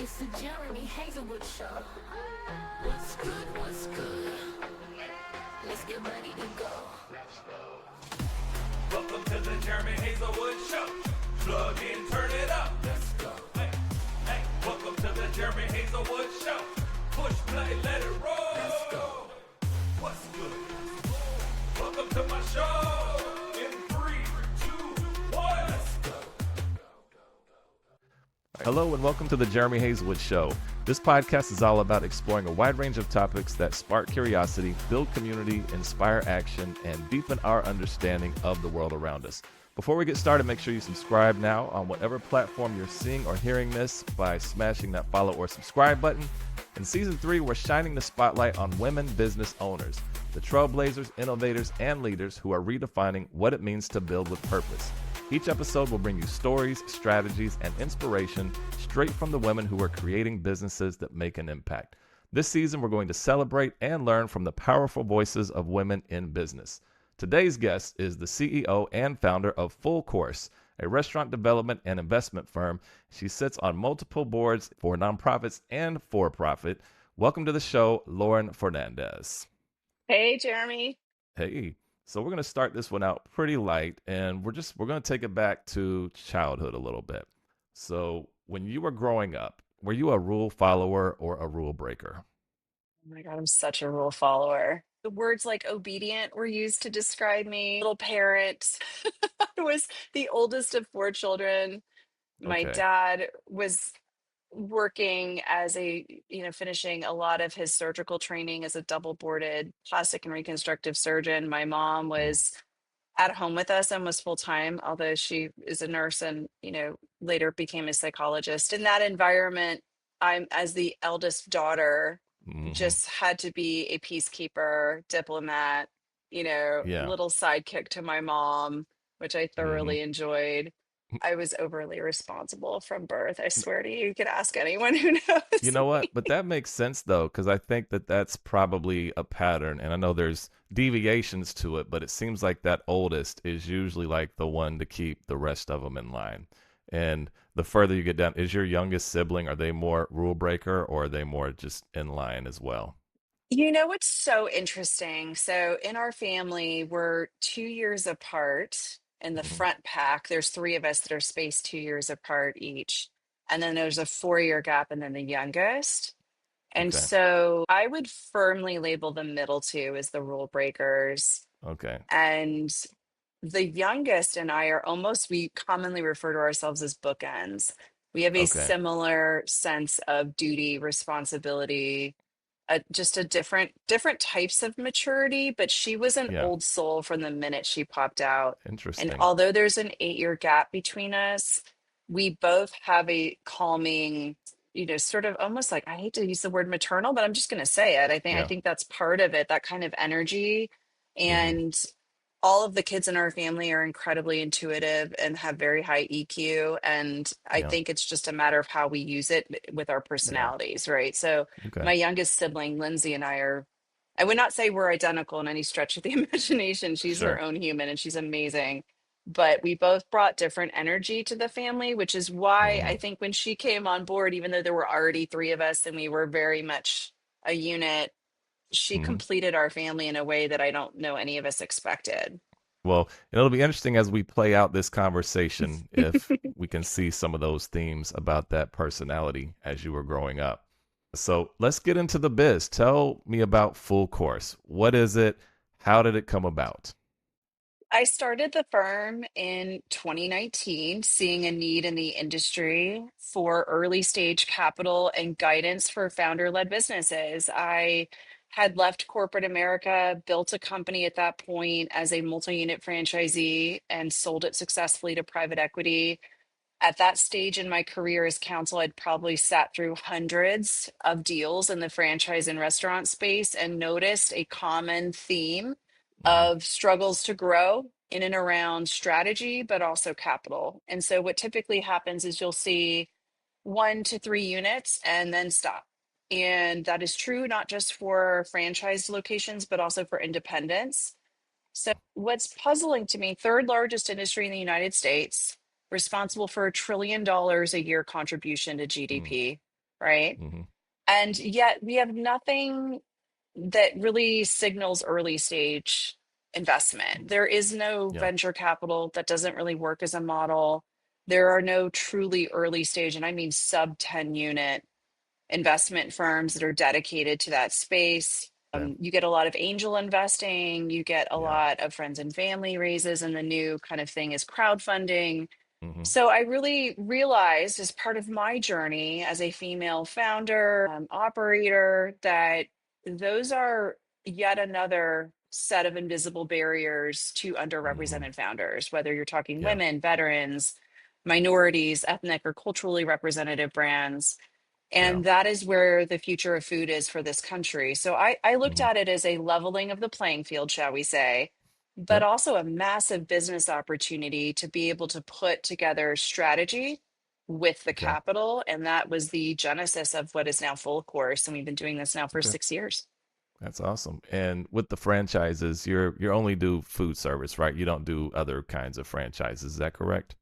It's the Jeremy Haselwood Show. What's good? What's good? Let's get ready to go. Welcome to the Jeremy Haselwood Show. Plug in, turn it up. Let's go. Hey, hey. Welcome to the Jeremy Haselwood Show. Push play, let it roll. Let's go. What's good? Welcome to my show. In 3, 2, 1. Let's go. Hello and welcome to the Jeremy Haselwood Show. This podcast is all about exploring a wide range of topics that spark curiosity, build community, inspire action, and deepen our understanding of the world around us. Before we get started, make sure you subscribe now on whatever platform you're seeing or hearing this by smashing that follow or subscribe button. In Season 3, we're shining the spotlight on women business owners, the trailblazers, innovators, and leaders who are redefining what it means to build with purpose. Each episode will bring you stories, strategies, and inspiration straight from the women who are creating businesses that make an impact. This season, we're going to celebrate and learn from the powerful voices of women in business. Today's guest is the CEO and founder of Full Course, a restaurant development and investment firm. She sits on multiple boards for nonprofits and for-profit. Welcome to the show, Lauren Fernandez. Hey, Jeremy. Hey. So we're going to start this one out pretty light, and we're going to take it back to childhood a little bit. So when you were growing up, were you a rule follower or a rule breaker? Oh my God, I'm such a rule follower. The words like obedient were used to describe me. Little parent. I was the oldest of 4 children. My Okay. dad was working as finishing a lot of his surgical training as a double boarded plastic and reconstructive surgeon. My mom Mm. was at home with us and was full time, although she is a nurse and, later became a psychologist. In that environment, I'm, as the eldest daughter, Mm-hmm. just had to be a peacekeeper, diplomat, Yeah. little sidekick to my mom, which I Mm-hmm. thoroughly enjoyed. I was overly responsible from birth. I swear to you, you could ask anyone who You knows know what? me. But that makes sense, though, because I think that that's probably a pattern. And I know there's deviations to it, but it seems like that oldest is usually like the one to keep the rest of them in line. And the further you get down, is your youngest sibling, are they more rule breaker or are they more just in line as well? You know what's so interesting? So in our family, we're 2 years apart. In the Mhm. front pack, there's three of us that are spaced 2 years apart each. And then there's a 4 year gap, and then the youngest. And Okay. so I would firmly label the middle two as the rule breakers. Okay. And the youngest and I are almost, we commonly refer to ourselves as bookends. We have a Okay. similar sense of duty, responsibility, just a different types of maturity, but she was an Yeah. old soul from the minute she popped out. And Interesting. although there's an 8 year gap between us, we both have a calming, sort of almost like, I hate to use the word maternal, but I'm just going to say it. I Yeah. think that's part of it, that kind of energy. Hmm. And all of the kids in our family are incredibly intuitive and have very high EQ. And I Yeah. think it's just a matter of how we use it with our Yeah. personalities, right? So Okay. my youngest sibling, Lindsay, and I are, I would not say we're identical in any stretch of the imagination. She's her Sure. own human and she's amazing. But we both brought different energy to the family, which is why Hmm. I think when she came on board, even though there were already three of us and we were very much a unit, she Hmm. completed our family in a way that I don't know any of us expected. Well, it'll be interesting as we play out this conversation if we can see some of those themes about that personality as you were growing up. So let's get into the biz. Tell me about Full Course. What is it? How did it come about? I started the firm in 2019, seeing a need in the industry for early stage capital and guidance for founder led businesses. I had left corporate America, built a company at that point as a multi unit franchisee, and sold it successfully to private equity. At that stage in my career as counsel, I'd probably sat through hundreds of deals in the franchise and restaurant space and noticed a common theme Hmm. of struggles to grow in and around strategy, but also capital. And so, what typically happens is you'll see 1 to 3 units and then stop. And that is true not just for franchise locations, but also for independents. So, what's puzzling to me, third largest industry in the United States, responsible for $1 trillion a year contribution to Hmm. GDP. right? Hmm. And yet we have nothing that really signals early stage investment. There is no Yeah. venture capital that doesn't really work as a model. There are no truly early stage, and I mean sub 10 unit investment firms that are dedicated to that space. Okay. You get a lot of angel investing, you get a Yeah. lot of friends and family raises, and the new kind of thing is crowdfunding. Hmm. So I really realized as part of my journey as a female founder, operator, that those are yet another set of invisible barriers to Hmm. underrepresented founders, whether you're talking Yeah. women, veterans, minorities, ethnic or culturally representative brands. Yeah. And that is where the future of food is for this country. So I looked Hmm. at it as a leveling of the playing field, shall we say, but Yep. also a massive business opportunity to be able to put together strategy with the Okay. capital. And that was the genesis of what is now Full Course. And we've been doing this now for Okay. 6 years. That's awesome. And with the franchises, you're only do food service, right? You don't do other kinds of franchises. Is that correct?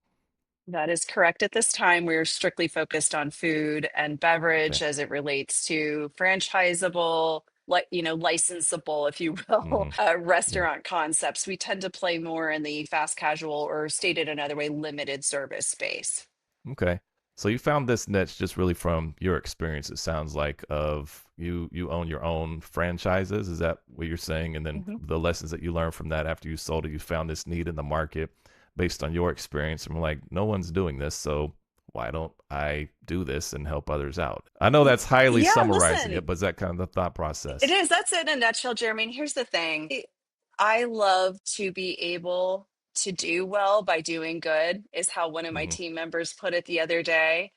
That is correct. At this time, we're strictly focused on food and Okay. beverage as it relates to franchisable, like, licensable, if you will, Hmm. Yeah. restaurant concepts. We tend to play more in the fast casual, or stated another way, limited service space. Okay. So you found this niche just really from your experience, it sounds like, of you own your own franchises. Is that what you're saying? And then Mhm. the lessons that you learned from that after you sold it, you found this need in the market based on your experience. And we're like, no one's doing this, so why don't I do this and help others out? I know that's highly Yeah, summarizing listen, it, but is that kind of the thought it process? is. That's it in a nutshell, Jeremy. And here's the thing. I love to be able to do well by doing good, is how one of my Hmm. team members put it the other day.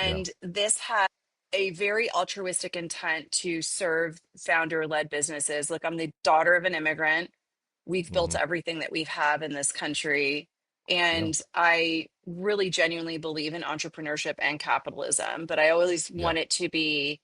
Yeah. And this has a very altruistic intent to serve founder led businesses. Look, I'm the daughter of an immigrant. We've built Hmm. everything that we've have in this country. Yeah. And I really genuinely believe in entrepreneurship and capitalism, but I always Yeah. want it to be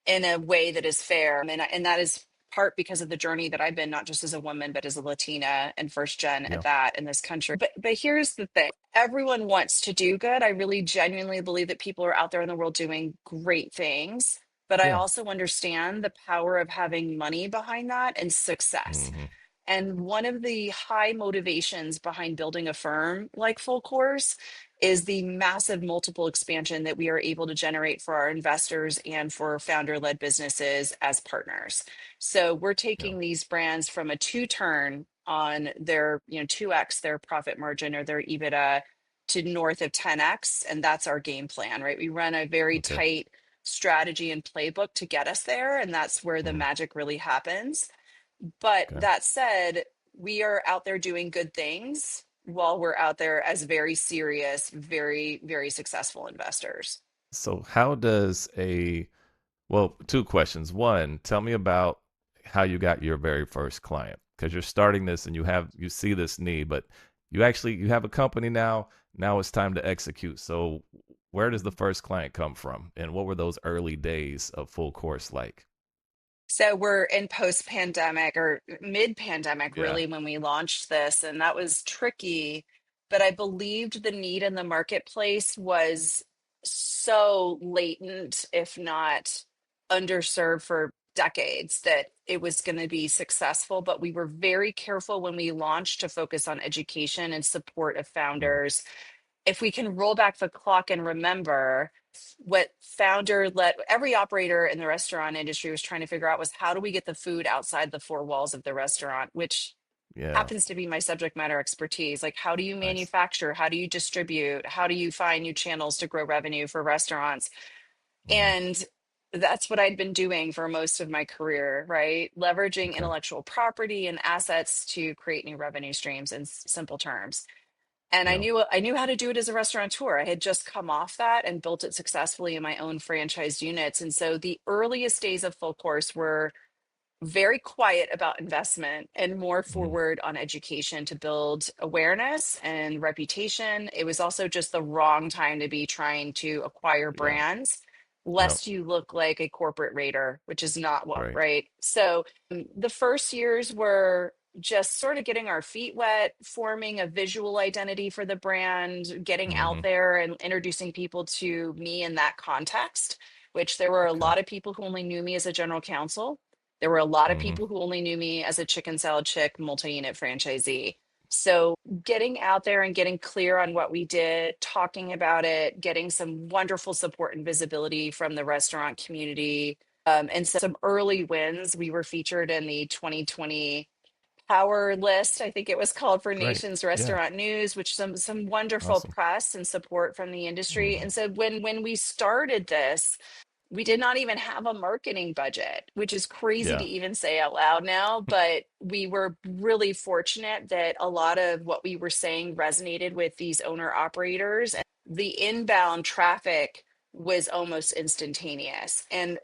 in a way that is fair. And that is part because of the journey that I've been, not just as a woman, but as a Latina and first gen at Yeah. that in this country. But here's the thing. Everyone wants to do good. I really genuinely believe that people are out there in the world doing great things. But I Yeah. also understand the power of having money behind that and success. Hmm. And one of the high motivations behind building a firm like Full Course is the massive multiple expansion that we are able to generate for our investors and for founder led businesses as partners. So we're Yeah. taking these brands from a two turn on their, 2x their profit margin or their EBITDA to north of 10x. And that's our game plan, right? We run a very Okay. tight strategy and playbook to get us there. And that's where the Hmm. magic really happens. But Okay. that said, we are out there doing good things while we're out there as very serious, very, very successful investors. So how does a well, two questions. One, tell me about how you got your very first client because you're starting this and you see this need, but you have a company now. Now it's time to execute. So where does the first client come from, and what were those early days of Full Course like? So we're in post pandemic or mid pandemic, Yeah. really, when we launched this. And that was tricky. But I believed the need in the marketplace was so latent, if not underserved for decades, that it was going to be successful. But we were very careful when we launched to focus on education and support of Mm, founders. If we can roll back the clock and remember what founder led every operator in the restaurant industry was trying to figure out was how do we get the food outside the four walls of the restaurant, which yeah. happens to be my subject matter expertise. Like, how do you Nice. manufacture? How do you distribute? How do you find new channels to grow revenue for restaurants? Hmm. And that's what I'd been doing for most of my career, right? Leveraging Okay. intellectual property and assets to create new revenue streams in simple terms. And Yeah. I knew how to do it as a restaurateur. I had just come off that and built it successfully in my own franchised units. And so the earliest days of Full Course were very quiet about investment and more Hmm. forward on education to build awareness and reputation. It was also just the wrong time to be trying to acquire Yeah. brands, Yeah. lest you look like a corporate raider, which is not what, Right. right? So the first years were just sort of getting our feet wet, forming a visual identity for the brand, getting Hmm. out there and introducing people to me in that context which there were a Okay. lot of people who only knew me as a general counsel. There were a lot of Mm-hmm. people who only knew me as a chicken salad chick multi-unit franchisee. So getting out there and getting clear on what we did, talking about it, getting some wonderful support and visibility from the restaurant community, and some early wins. We were featured in the 2020 Power List, I think it was called, for Great. Nation's Yeah. Restaurant News, which some wonderful Awesome. press and support from the industry. Mm-hmm. And so when we started this, we did not even have a marketing budget, which is crazy to Yeah. even say out loud now. But we were really fortunate that a lot of what we were saying resonated with these owner operators. And the inbound traffic was almost instantaneous. And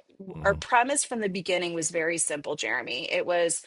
our Mm-hmm. premise from the beginning was very simple, Jeremy. It was,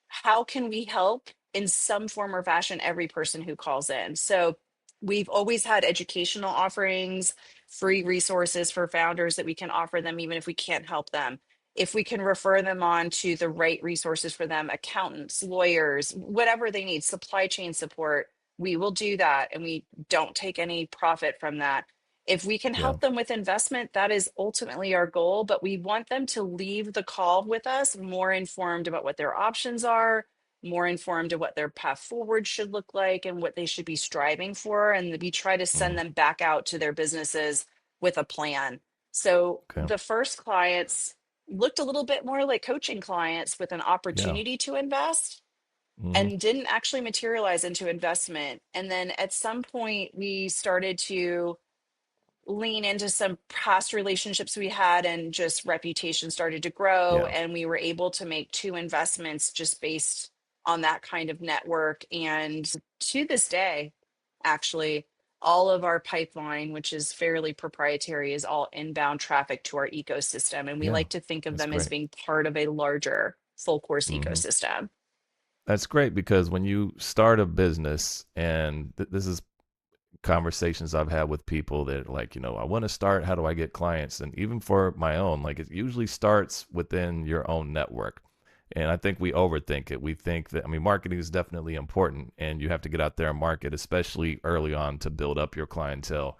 how can we help in some form or fashion every person who calls in? So we've always had educational offerings, free resources for founders that we can offer them, even if we can't help them. If we can refer them on to the right resources for them, accountants, lawyers, whatever they need, supply chain support, we will do that. And we don't take any profit from that. If we can Yeah. help them with investment, that is ultimately our goal, but we want them to leave the call with us more informed about what their options are, more informed of what their path forward should look like and what they should be striving for. And we try to Mm-hmm. send them back out to their businesses with a plan. So Okay. the first clients looked a little bit more like coaching clients with an Yeah. opportunity to invest Mm-hmm. and didn't actually materialize into investment. And then at some point, we started to lean into some past relationships we had, and just reputation started to grow, Yeah. and we were able to make two investments just based on that kind of network. And to this day, actually, all of our pipeline, which is fairly proprietary, is all inbound traffic to our ecosystem, and we Yeah. like to think of That's them as great. being part of a larger full course Mm-hmm. ecosystem. That's great because when you start a business, and this is conversations I've had with people that are like, I want to start, how do I get clients? And even for my own, like, it usually starts within your own network. And I think we overthink it. We think that, I mean, marketing is definitely important and you have to get out there and market, especially early on, to build up your clientele.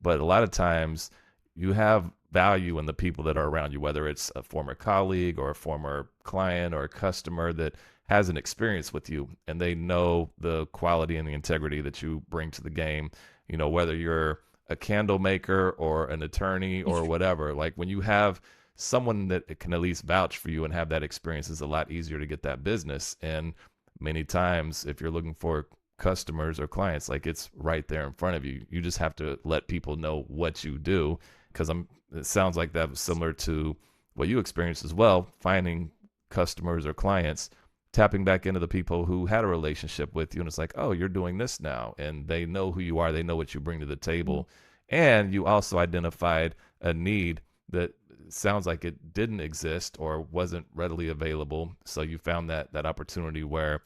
But a lot of times you have value in the people that are around you, whether it's a former colleague or a former client or a customer that has an experience with you and they know the quality and the integrity that you bring to the game. Whether you're a candle maker or an attorney or whatever, like when you have someone that can at least vouch for you and have that experience, is a lot easier to get that business. And many times, if you're looking for customers or clients, like, it's right there in front of you. You just have to let people know what you do, because it sounds like that was similar to what you experienced as well, finding customers or clients, tapping back into the people who had a relationship with you, and it's like, oh, you're doing this now, and they know who you are, they know what you bring to the table. And you also identified a need that sounds like it didn't exist or wasn't readily available, so you found that opportunity where,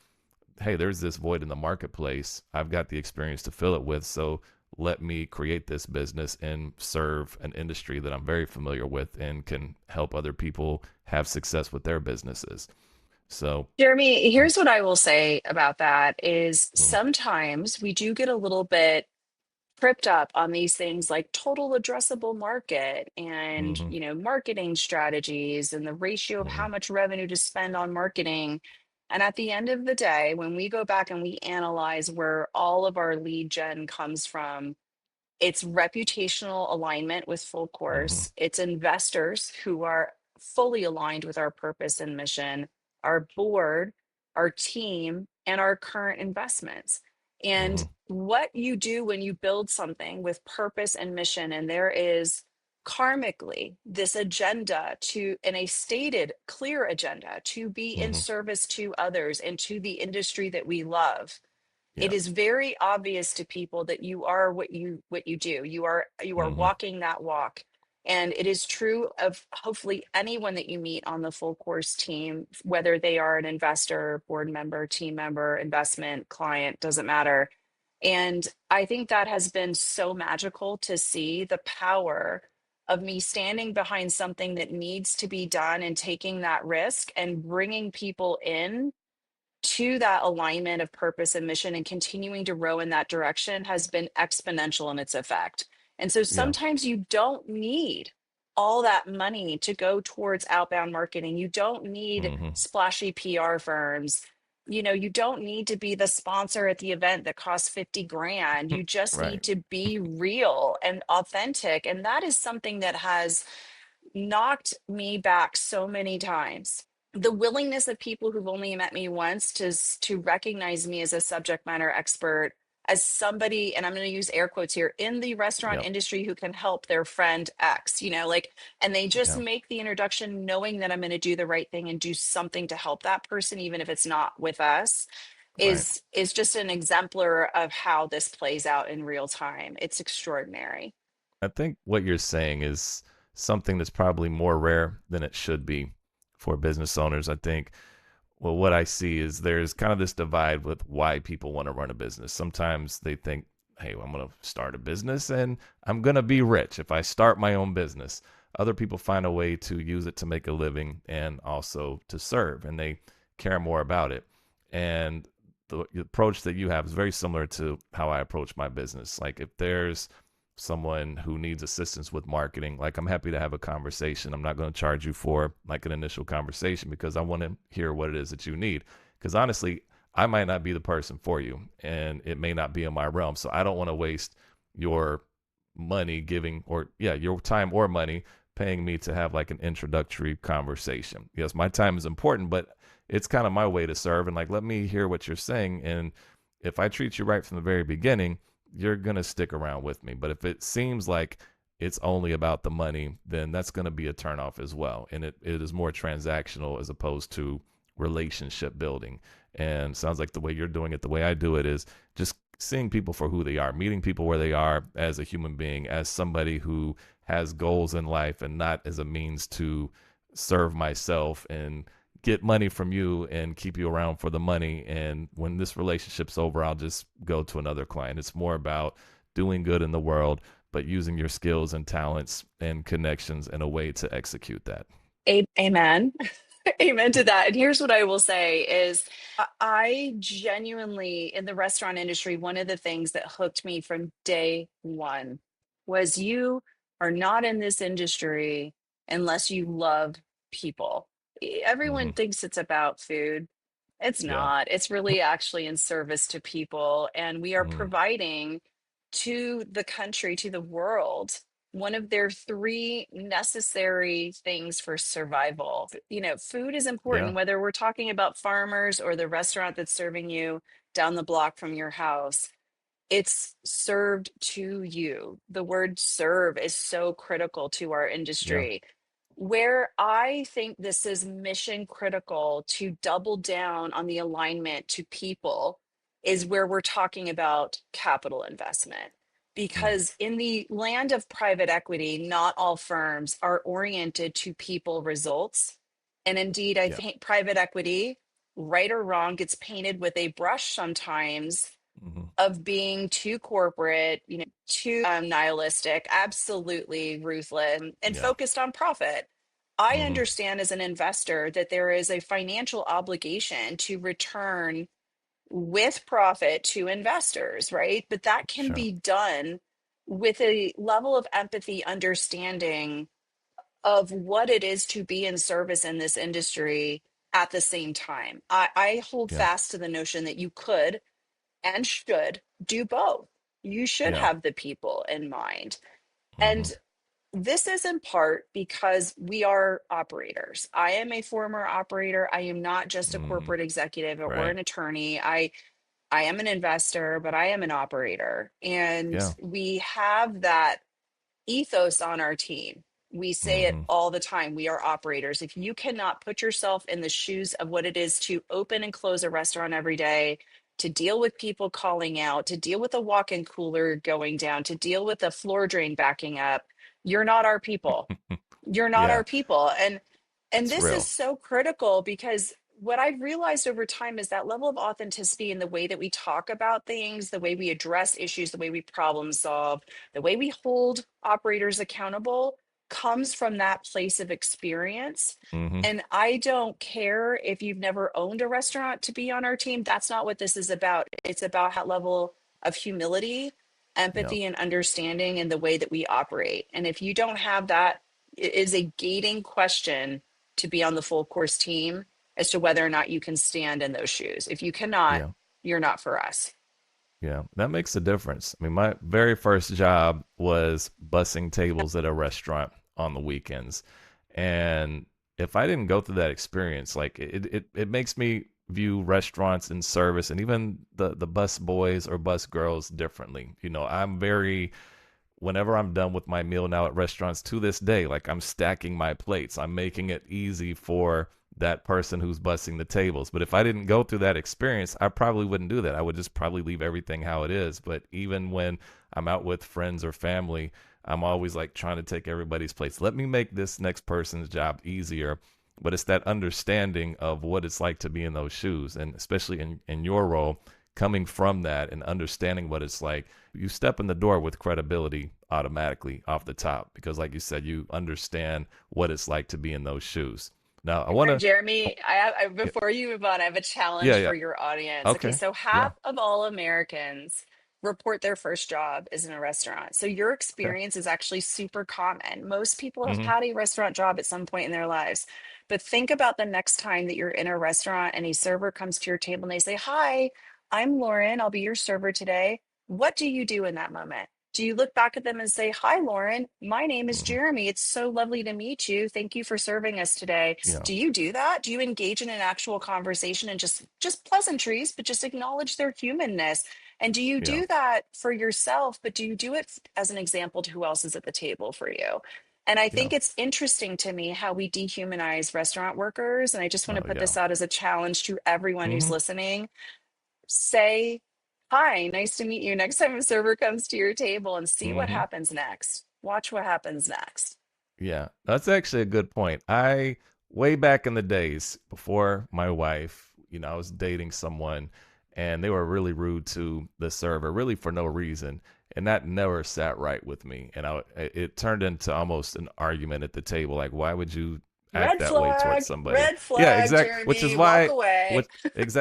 hey, there's this void in the marketplace. I've got the experience to fill it with. So let me create this business and serve an industry that I'm very familiar with and can help other people have success with their businesses. So, Jeremy, here's what I will say about that is mm, sometimes we do get a little bit tripped up on these things like total addressable market and, mm-hmm, marketing strategies and the ratio of mm-hmm, how much revenue to spend on marketing. And at the end of the day, when we go back and we analyze where all of our lead gen comes from, it's reputational alignment with full mm-hmm, course. It's investors who are fully aligned with our purpose and mission, our board, our team, and our current investments. And mm-hmm, what you do when you build something with purpose and mission, and there is karmically this agenda to, and a stated clear agenda to be in mm-hmm. service to others and to the industry that we love, Yeah. it is very obvious to people that you are what you do. You are Mm-hmm, walking that walk. And it is true of hopefully anyone that you meet on the full course team, whether they are an investor, board member, team member, investment client, doesn't matter. And I think that has been so magical to see the power of me standing behind something that needs to be done and taking that risk and bringing people in to that alignment of purpose and mission and continuing to row in that direction has been exponential in its effect. And so yeah. sometimes you don't need all that money to go towards outbound marketing. You don't need Hmm. splashy PR firms. You don't need to be the sponsor at the event that costs 50 grand. You just Right. need to be real and authentic. And that is something that has knocked me back so many times. The willingness of people who've only met me once to recognize me as a subject matter expert, as somebody, and I'm going to use air quotes here, in the restaurant Yep. industry who can help their friend X, like, and they just Yep. make the introduction knowing that I'm going to do the right thing and do something to help that person, even if it's not with us, Right. is just an exemplar of how this plays out in real time. It's extraordinary. I think what you're saying is something that's probably more rare than it should be for business owners. I think, well, what I see is there's kind of this divide with why people want to run a business. Sometimes they think, hey, well, I'm going to start a business and I'm going to be rich if I start my own business. Other people find a way to use it to make a living and also to serve, and they care more about it. And the approach that you have is very similar to how I approach my business. Like, if there's someone who needs assistance with marketing, like, I'm happy to have a conversation. I'm not going to charge you for like an initial conversation because I want to hear what it is that you need. Because honestly, I might not be the person for you and it may not be in my realm. So I don't want to waste your money giving, or yeah, your time or money paying me to have like an introductory conversation. Yes, my time is important, but it's kind of my way to serve, and like, let me hear what you're saying. And if I treat you right from the very beginning, you're going to stick around with me. But if it seems like it's only about the money, then that's going to be a turnoff as well. And it is more transactional as opposed to relationship building. And sounds like the way you're doing it, the way I do it, is just seeing people for who they are, meeting people where they are as a human being, as somebody who has goals in life, and not as a means to serve myself and get money from you and keep you around for the money. And when this relationship's over, I'll just go to another client. It's more about doing good in the world, but using your skills and talents and connections in a way to execute that. Amen. Amen to that. And here's what I will say is I genuinely, in the restaurant industry, one of the things that hooked me from day one was you are not in this industry unless you love people. Hmm. Everyone thinks it's about food. It's Yeah. not. It's really actually in service to people. And we are Mm. providing to the country, to the world, one of their three necessary things for survival. Food is Yeah. important, whether we're talking about farmers or the restaurant that's serving you down the block from your house. It's served to you. The word serve is so critical to our Yeah. industry. Where I think this is mission critical to double down on the alignment to people is where we're talking about capital investment. Mm. Because in the land of private equity, not all firms are oriented to people results. And indeed, I Yeah. think private equity, right or wrong, gets painted with a brush sometimes Hmm. of being too corporate, too nihilistic, absolutely ruthless, and Yeah. focused on profit. I Hmm. understand as an investor that there is a financial obligation to return with profit to investors, right? But that can Sure. be done with a level of empathy, understanding of what it is to be in service in this industry at the same time. I hold Yeah. fast to the notion that you could and should do both. You should Yeah. have the people in mind. Hmm. And this is in part because we are operators. I am a former operator. I am not just a Hmm. corporate executive or Right. an attorney. I am an investor, but I am an operator. And Yeah. we have that ethos on our team. We say it Hmm. all the time. We are operators. If you cannot put yourself in the shoes of what it is to open and close a restaurant every day, to deal with people calling out, to deal with a walk-in cooler going down, to deal with a floor drain backing up, you're not our people. You're not Yeah. our people. And It's this is real. so critical because what I've realized over time is that level of authenticity in the way that we talk about things, the way we address issues, the way we problem solve, the way we hold operators accountable comes from that place of experience. Hmm. And I don't care if you've never owned a restaurant to be on our team. That's not what this is about. It's about that level of humility, Yeah. empathy, and understanding in the way that we operate. And if you don't have that, it is a gating question to be on the full course team as to whether or not you can stand in those shoes. If you cannot, Yeah. you're not for us. Yeah, that makes a difference. I mean, my very first job was bussing tables at a restaurant on the weekends. And if I didn't go through that experience, like it makes me view restaurants and service and even the bus boys or bus girls differently. I'm very whenever I'm done with my meal now at restaurants to this day, like I'm stacking my plates. I'm making it easy for that person who's bussing the tables. But if I didn't go through that experience, I probably wouldn't do that. I would just probably leave everything how it is. But even when I'm out with friends or family, I'm always like trying to take everybody's place. Let me make this next person's job easier. But it's that understanding of what it's like to be in those shoes. And especially in your role, coming from that and understanding what it's like, you step in the door with credibility automatically off the top because, like you said, you understand what it's like to be in those shoes. Now, I All want right, to, Jeremy, before you move on, I have a yeah, challenge yeah, for your audience. Okay, okay, so yeah, half of all Americans report their first job is in a restaurant. So your okay, experience is actually super common. Most people have mm-hmm, had a restaurant job at some point in their lives. But think about the next time that you're in a restaurant and a server comes to your table and they say, "Hi, I'm Lauren. I'll be your server today." What do you do in that moment? Do you look back at them and say, "Hi, Lauren, my name is mm-hmm, Jeremy. It's so lovely to meet you. Thank you for serving us today." yeah, Do you do that? Do you engage in an actual conversation and just pleasantries, but just acknowledge their humanness? And do you yeah, do that for yourself, but do you do it as an example to who else is at the table for you? And I yeah, think it's interesting to me how we dehumanize restaurant workers. And I just want to oh put yeah, this out as a challenge to everyone who's mm-hmm, listening. Say, "Hi, nice to meet you," next time a server comes to your table and see what mm-hmm. happens next. Watch what happens next. Yeah, that's actually a good point. Way back in the days before my wife, I was dating someone and they were really rude to the server, really for no reason. And that never sat right with me. And it turned into almost an argument at the table. Like, why would you act that way towards somebody? Red Yeah, flag, exact. Which is Jeremy, walk why, away.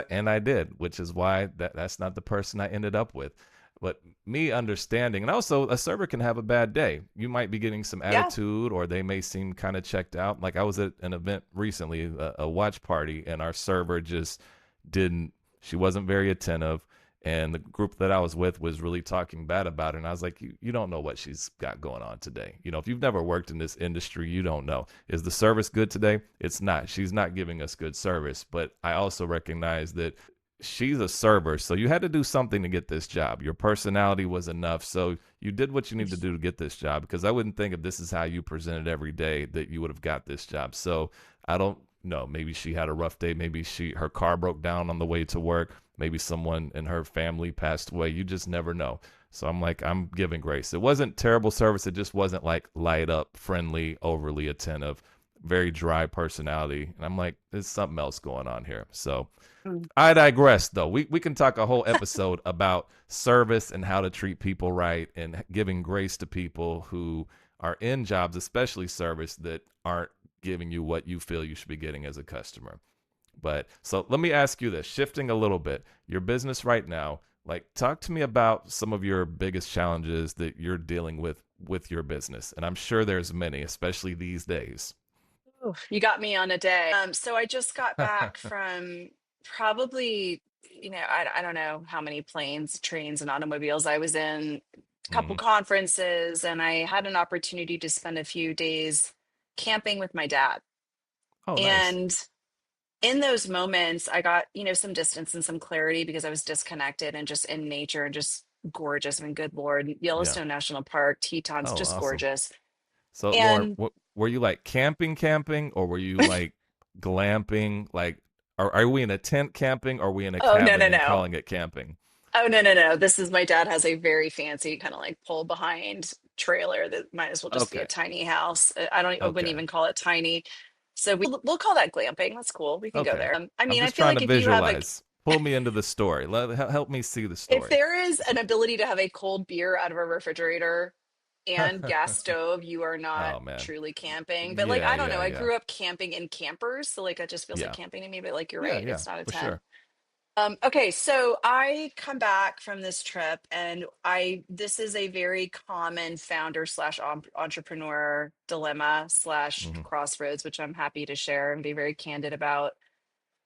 and I did, which is why that's not the person I ended up with. But me understanding, and also a server can have a bad day. You might be getting some Yeah. attitude, or they may seem kind of checked out. Like I was at an event recently, a watch party, and our server just didn't. She wasn't very attentive, and the group that I was with was really talking bad about her. And I was like, you don't know what she's got going on today. If you've never worked in this industry, you don't know. Is the service good today? It's not. She's not giving us good service. But I also recognize that she's a server, so you had to do something to get this job. Your personality was enough, so you did what you need to do to get this job, because I wouldn't think if this is how you presented every day that you would have got this job. So I don't know, maybe she had a rough day, maybe her car broke down on the way to work, maybe someone in her family passed away. You just never know. So I'm like, I'm giving grace. It wasn't terrible service, it just wasn't like light up, friendly, overly attentive, very dry personality. And I'm like, there's something else going on here. So I digress, though. We can talk a whole episode about service and how to treat people right and giving grace to people who are in jobs, especially service, that aren't giving you what you feel you should be getting as a customer. But so let me ask you this, shifting a little bit, your business right now, like talk to me about some of your biggest challenges that you're dealing with your business. And I'm sure there's many, especially these days. Ooh, you got me on a day. So I just got back from probably, I don't know how many planes, trains, and automobiles I was in, a couple Hmm. conferences, and I had an opportunity to spend a few days camping with my dad. Oh, nice. And in those moments, I got, some distance and some clarity because I was disconnected and just in nature and just gorgeous. I mean, good Lord, Yeah. Yellowstone National Park, Tetons, Oh, just awesome. gorgeous. So, Lauren, And were you like camping, or were you like glamping? Like, are we in a tent camping, or are we in a oh, no, cabin no, and no. calling it camping? Oh, no, no, no. This is my dad has a very fancy kind of like pull behind trailer that might as well just be a Okay, tiny house. I wouldn't okay, even call it tiny. So we'll call that glamping. That's cool. We can go okay. there. I I'm mean, I just feel trying like to if you have a visualize. Pull me into the story. Help me see the if story. there is an ability to have a cold beer out of a refrigerator and gas stove, you are not Oh man. truly camping. But like, Yeah, I don't know. yeah, I yeah, grew up camping in campers, so like it just feels like yeah, camping to me. But like, you're yeah, right. yeah, It's not a for tent. sure. Okay, so I come back from this trip, and this is a very common founder slash entrepreneur dilemma slash Hmm. crossroads, which I'm happy to share and be very candid about.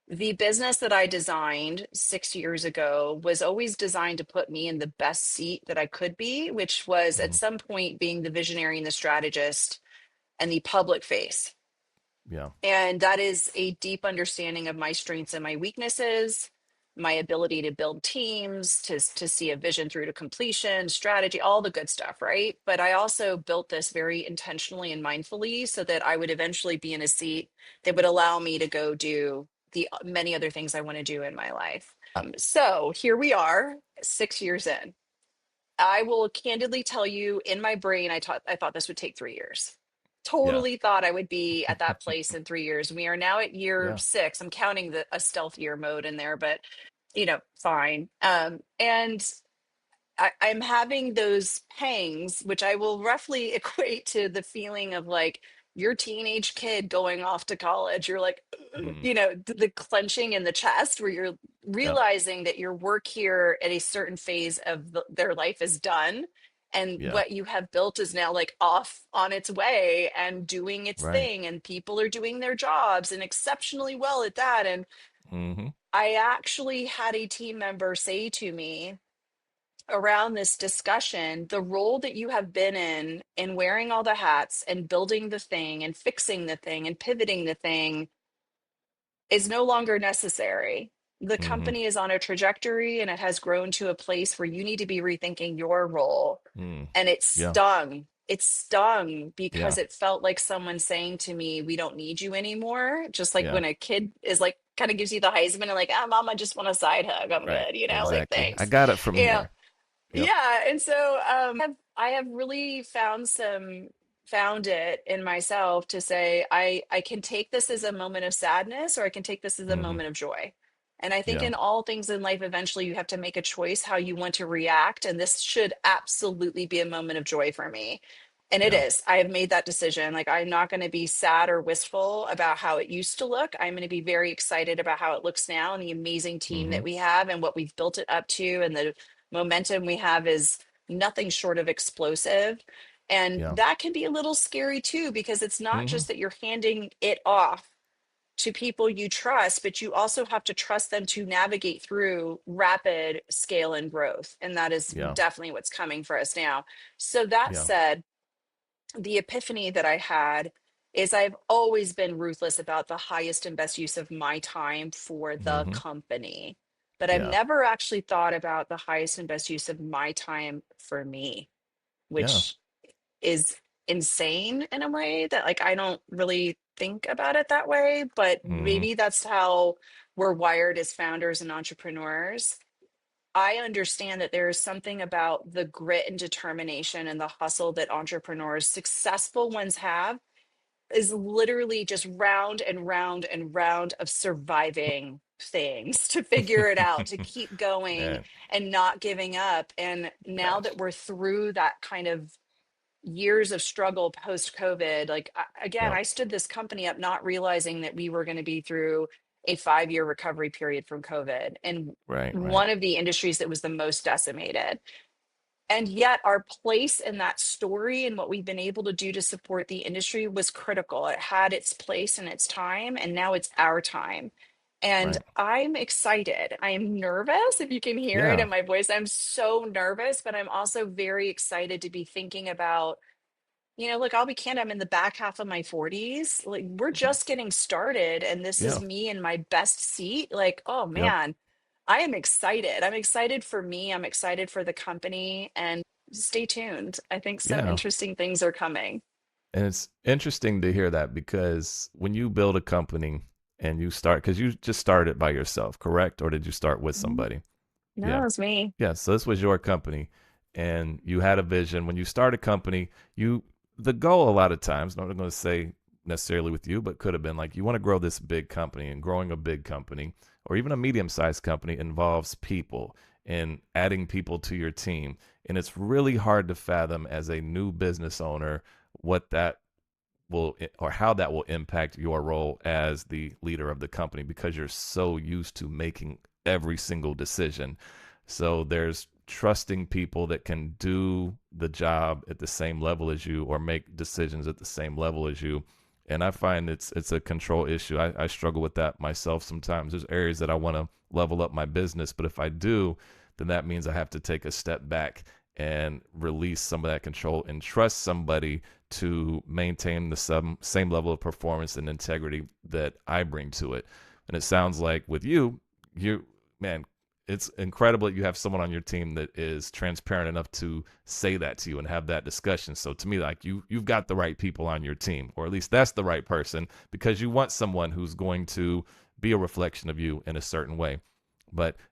The business that I designed 6 years ago was always designed to put me in the best seat that I could be, which was at Hmm. some point being the visionary and the strategist and the public face. Yeah. And that is a deep understanding of my strengths and my weaknesses, my ability to build teams, to see a vision through to completion, strategy, all the good stuff, right? But I also built this very intentionally and mindfully so that I would eventually be in a seat that would allow me to go do the many other things I want to do in my life. So here we are, 6 years in. I will candidly tell you, in my brain, I thought this would take 3 years. Yeah. Totally thought I would be at that place in 3 years. We are now at year Yeah. 6. I'm counting a stealth year mode in there, but fine. And I'm having those pangs, which I will roughly equate to the feeling of like your teenage kid going off to college. You're like, Mm. the clenching in the chest where you're Yeah. realizing that your work here at a certain phase of their life is done. And Yeah. what you have built is now like off on its way and doing its Right. thing. And people are doing their jobs and exceptionally well at that. And Hmm. I actually had a team member say to me, around this discussion, the role that you have been in wearing all the hats and building the thing and fixing the thing and pivoting the thing is no longer necessary. The Hmm. company is on a trajectory and it has grown to a place where you need to be rethinking your role. Mm. And it Yeah. stung. It stung because Yeah. it felt like someone saying to me, we don't need you anymore. Just like Yeah. when a kid is like, kind of gives you the Heisman and like, ah, mom, I just want a side hug. I'm Right. good, like Exactly. I thanks. got it from Yeah. here. Yep. Yeah, and so I have really found it in myself to say I can take this as a moment of sadness or I can take this as a Hmm. moment of joy. And I think Yeah. in all things in life, eventually you have to make a choice how you want to react. And this should absolutely be a moment of joy for me. And it Yeah. is. I have made that decision. Like, I'm not going to be sad or wistful about how it used to look. I'm going to be very excited about how it looks now and the amazing team Hmm. that we have and what we've built it up to. And the momentum we have is nothing short of explosive. And Yeah. that can be a little scary too, because it's not Hmm. just that you're handing it off to people you trust, but you also have to trust them to navigate through rapid scale and growth. And that is Yeah. definitely what's coming for us now. So, that Yeah. said, the epiphany that I had is I've always been ruthless about the highest and best use of my time for the Hmm. company. But I've Yeah. never actually thought about the highest and best use of my time for me, Yeah. which is insane in a way that like I don't really think about it that way, but Hmm. maybe that's how we're wired as founders and entrepreneurs. I understand that there is something about the grit and determination and the hustle that entrepreneurs, successful ones, have is literally just round and round and round of surviving things to figure it out, to keep going Man. and not giving up. And now Yes. that we're through that kind of years of struggle post COVID, like again, Yep. I stood this company up not realizing that we were going to be through a 5 year recovery period from COVID and Right. Right. one of the industries that was the most decimated. And yet, our place in that story and what we've been able to do to support the industry was critical. It had its place and its time, and now it's our time. And Right. I'm excited. I'm nervous, if you can hear it Yeah. in my voice. I'm so nervous, but I'm also very excited to be thinking about, look, I'll be candid, I'm in the back half of my 40s. Like, we're just getting started, and this is Yeah. me in my best seat. Like, oh Yep. man, I am excited. I'm excited for me. I'm excited for the company, and stay tuned. I think some Yeah. interesting things are coming. And it's interesting to hear that because when you build a company and you start, because you just started by yourself, correct? Or did you start with Mhm. somebody? Yeah. No, it's me. Yeah. So this was your company and you had a vision. When you start a company, the goal a lot of times, not going to say necessarily with you, but could have been like, you want to grow this big company, and growing a big company or even a medium sized company involves people and adding people to your team. And it's really hard to fathom as a new business owner what that will or how that will impact your role as the leader of the company because you're so used to making every single decision. So there's trusting people that can do the job at the same level as you or make decisions at the same level as you. And I find it's a control issue. I struggle with that myself sometimes. There's areas that I want to level up my business, but if I do, then that means I have to take a step back and release some of that control and trust somebody to maintain the same level of performance and integrity that I bring to it. And it sounds like with you, man, it's incredible that you have someone on your team that is transparent enough to say that to you and have that discussion. So to me, like you've got the right people on your team, or at least that's the right person, because you want someone who's going to be a reflection of you in a certain way.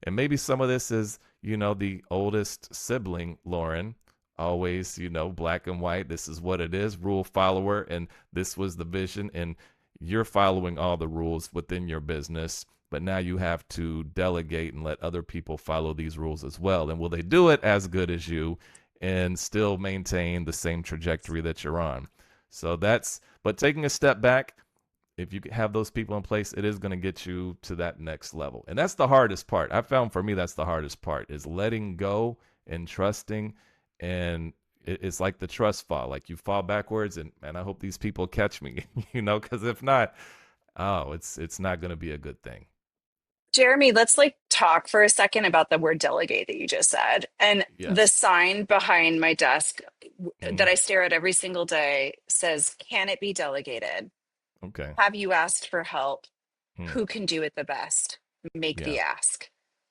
And maybe some of this is, the oldest sibling, Lauren, always, black and white. This is what it is, rule follower. And this was the vision. And you're following all the rules within your business. But now you have to delegate and let other people follow these rules as well. And will they do it as good as you and still maintain the same trajectory that you're on? But taking a step back, if you have those people in place, it is going to get you to that next level. And that's the hardest part. I found for me, that's the hardest part, is letting go and trusting. And it's like the trust fall. Like you fall backwards and I hope these people catch me, because if not, it's not going to be a good thing. Jeremy, let's talk for a second about the word delegate that you just said. And the Yes. sign behind my desk Hmm. that I stare at every single day says, "Can it be delegated? Okay. Have you asked for help? Hmm. Who can do it the best? Make Yeah. the ask."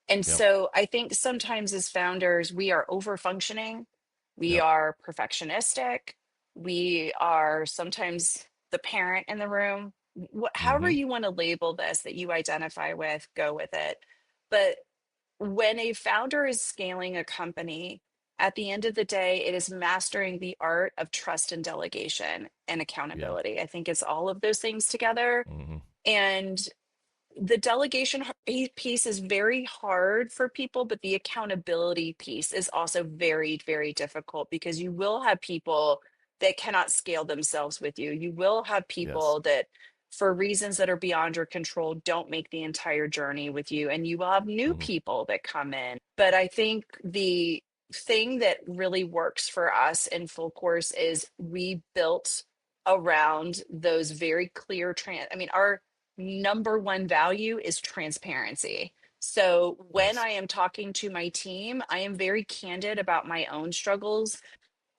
And Yep. so I think sometimes as founders, we are over functioning, we Yep. are perfectionistic, we are sometimes the parent in the room. However Hmm. you want to label this that you identify with, go with it. But when a founder is scaling a company, at the end of the day, it is mastering the art of trust and delegation and Yeah. accountability. I think it's all of those things together. Hmm. And the delegation piece is very hard for people, but the accountability piece is also very, very difficult because you will have people that cannot scale themselves with you. You will have Yes. people that, for reasons that are beyond your control, don't make the entire journey with you. And you will have new Hmm. people that come in. But I think the thing that really works for us in Full Course is we built around those very clear I mean, our number one value is transparency. So when Nice. I am talking to my team, I am very candid about my own struggles.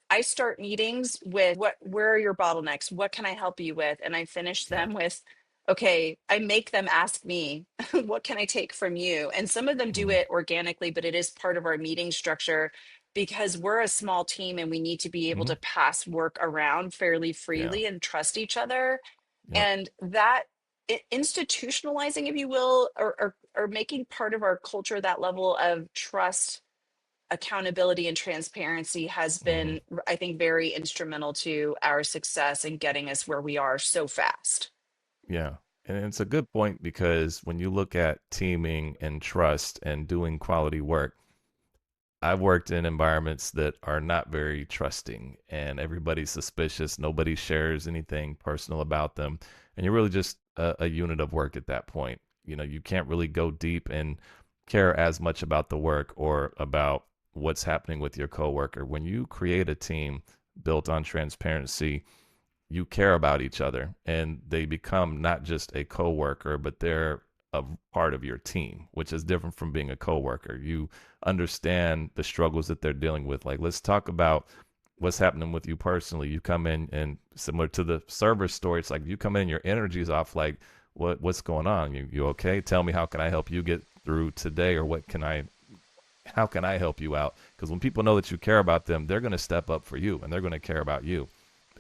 I start meetings with where are your bottlenecks? What can I help you with? And I finish Yeah. them with, okay, I make them ask me, what can I take from you? And some of them do Hmm. it organically, but it is part of our meeting structure because we're a small team and we need to be able Hmm. to pass work around fairly Yeah. freely and trust each other. Yep. And that institutionalizing, if you will, or making part of our culture that level of trust, accountability, and transparency has Hmm. been, I think, very instrumental to our success in getting us where we are so fast. Yeah. And it's a good point because when you look at teaming and trust and doing quality work, I've worked in environments that are not very trusting and everybody's suspicious. Nobody shares anything personal about them. And you're really just a unit of work at that point. You can't really go deep and care as much about the work or about what's happening with your coworker. When you create a team built on transparency, you care about each other and they become not just a coworker, but they're a part of your team, which is different from being a coworker. You understand the struggles that they're dealing with. Like, let's talk about what's happening with you personally. You come in and similar to the server story, it's like you come in, your energy's off. Like, what's going on? You okay? Tell me, how can I help you get through today, or how can I help you out? Because when people know that you care about them, they're going to step up for you and they're going to care about you.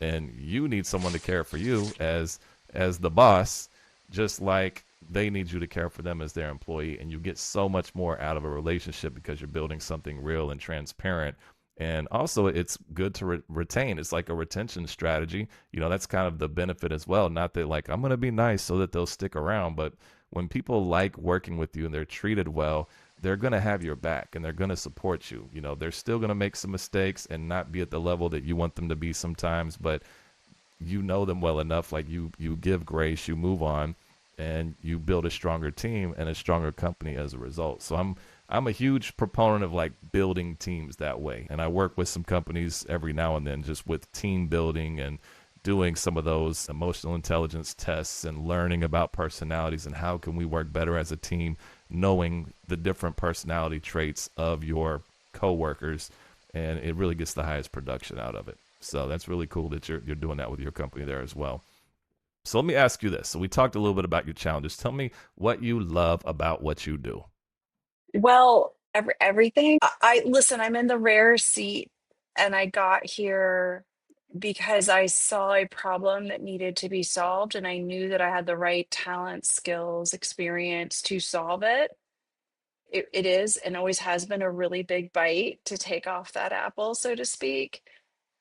And you need someone to care for you as the boss, just like they need you to care for them as their employee. And you get so much more out of a relationship because you're building something real and transparent. And also, it's good to retain. It's like a retention strategy. That's kind of the benefit as well. Not that, like, I'm going to be nice so that they'll stick around, but when people like working with you and they're treated well, they're going to have your back and they're going to support you. They're still going to make some mistakes and not be at the level that you want them to be sometimes, but you know them well enough. Like, you give grace, you move on, and you build a stronger team and a stronger company as a result. So I'm a huge proponent of like building teams that way. And I work with some companies every now and then just with team building and doing some of those emotional intelligence tests and learning about personalities and how can we work better as a team, knowing the different personality traits of your coworkers, and it really gets the highest production out of it. So that's really cool that you're doing that with your company there as well. So let me ask you this. So we talked a little bit about your challenges. Tell me what you love about what you do. Well, everything. I listen, I'm in the rare seat, and I got here because I saw a problem that needed to be solved, and I knew that I had the right talent, skills, experience to solve it. It is and always has been a really big bite to take off that apple, so to speak.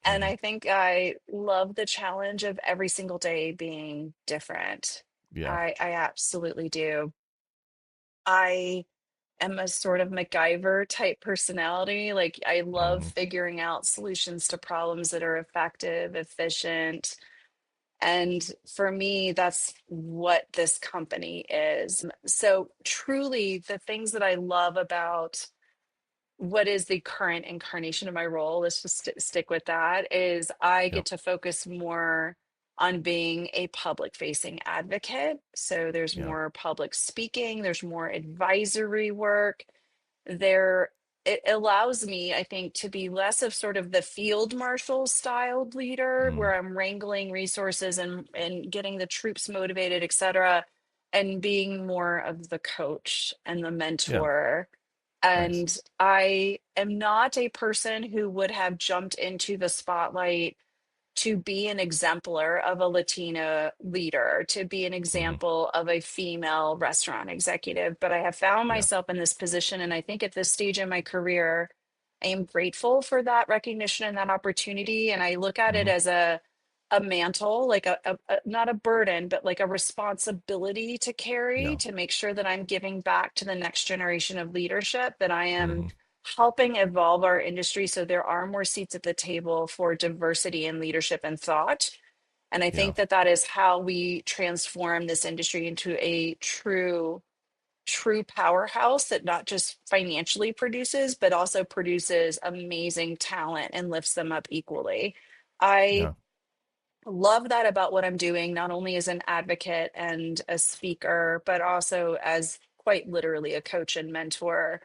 And Hmm. I think I love the challenge of every single day being different. Yeah. I absolutely do. I am a sort of MacGyver type personality. Like, I love Hmm. figuring out solutions to problems that are effective, efficient. And for me, that's what this company is. So, truly, the things that I love about what is the current incarnation of my role, let's just stick with that, is I Yep. get to focus more on being a public facing advocate. So there's Yeah. more public speaking, there's more advisory work there. It allows me, I think, to be less of sort of the field marshal styled leader Mm. where I'm wrangling resources and getting the troops motivated, et cetera, and being more of the coach and the Yeah. mentor. Nice. And I am not a person who would have jumped into the spotlight to be an exemplar of a Latina leader, to be an Hmm. example of a female restaurant executive. But I have found Yeah. myself in this position. And I think at this stage in my career, I am grateful for that recognition and that opportunity. And I look at it Hmm. as a mantle, like not a burden, but like a responsibility to carry Yeah. to make sure that I'm giving back to the next generation of leadership, that I am Hmm. helping evolve our industry so there are more seats at the table for diversity in leadership and thought. And I Yeah. think that that is how we transform this industry into a true powerhouse that not just financially produces, but also produces amazing talent and lifts them up equally. I Yeah. love that about what I'm doing, not only as an advocate and a speaker, but also as quite literally a coach and mentor.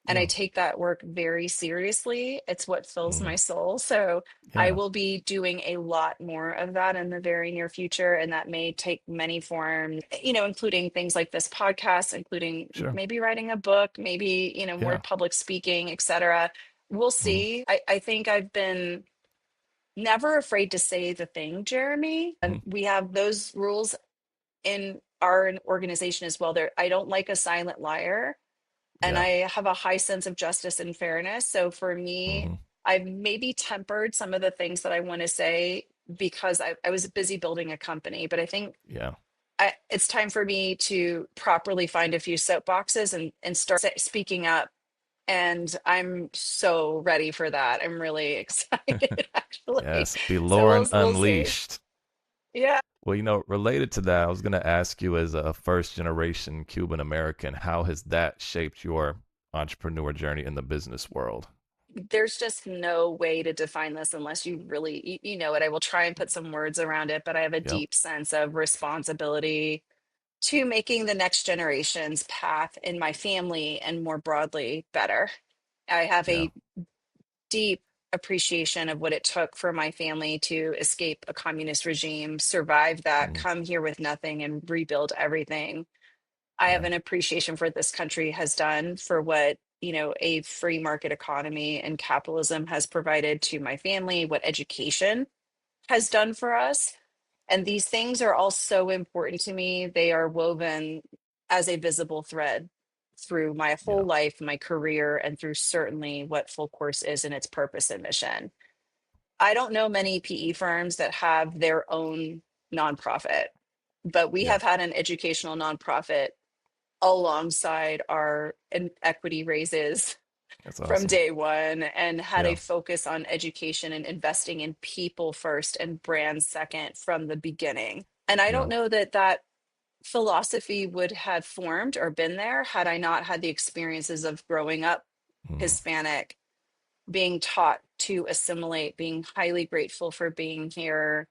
And I Yeah. take that work very seriously. It's what fills Hmm. my soul. So I Yeah. will be doing a lot more of that in the very near future. And that may take many forms, including things like this podcast, including Sure. maybe writing a book, maybe, more Yeah. public speaking, et cetera. We'll Hmm. see. I think I've been never afraid to say the thing, Jeremy. And Hmm. we have those rules in our organization as well. There, I don't like a silent liar, and Yeah. I have a high sense of justice and fairness. So for me, Hmm. I've maybe tempered some of the things that I want to say because I was busy building a company. But I think Yeah. it's time for me to properly find a few soapboxes and start speaking up, and I'm so ready for that. I'm really excited, actually. Yes. Be So we'll Lauren we'll see. Unleashed. Yeah. Well, related to that, I was going to ask you as a first generation Cuban American, how has that shaped your entrepreneur journey in the business world? There's just no way to define this unless you really, you know it. I will try and put some words around it, but I have a Yep. deep sense of responsibility to making the next generation's path in my family and more broadly better. I have Yeah. a deep appreciation of what it took for my family to escape a communist regime, survive that, Hmm. come here with nothing, and rebuild everything. I have Yeah. an appreciation for what this country has done, for what, a free market economy and capitalism has provided to my family, what education has done for us. And these things are all so important to me. They are woven as a visible thread through my whole Yeah. life, my career, and through certainly what Full Course is and its purpose and mission. I don't know many PE firms that have their own nonprofit, but we Yeah. have had an educational nonprofit alongside our equity raises That's from awesome. day one, and had a Yeah. focus on education and investing in people first and brand second from the beginning. And I don't Yeah. know that that philosophy would have formed or been there had I not had the experiences of growing up Mm, Hispanic, being taught to assimilate, being highly grateful for being here,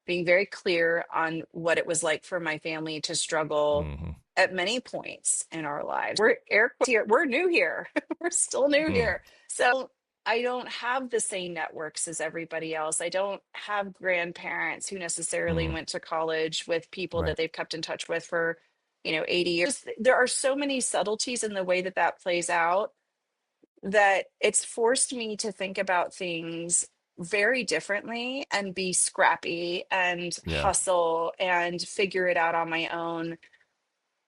being very clear on what it was like for my family to struggle mm-hmm, at many points in our lives. We're air quotes here, we're new here. We're still new mm, here. So I don't have the same networks as everybody else. I don't have grandparents who necessarily mm, went to college with people right. that they've kept in touch with for, 80 years. There are so many subtleties in the way that that plays out that it's forced me to think about things very differently and be scrappy and Yeah. hustle and figure it out on my own.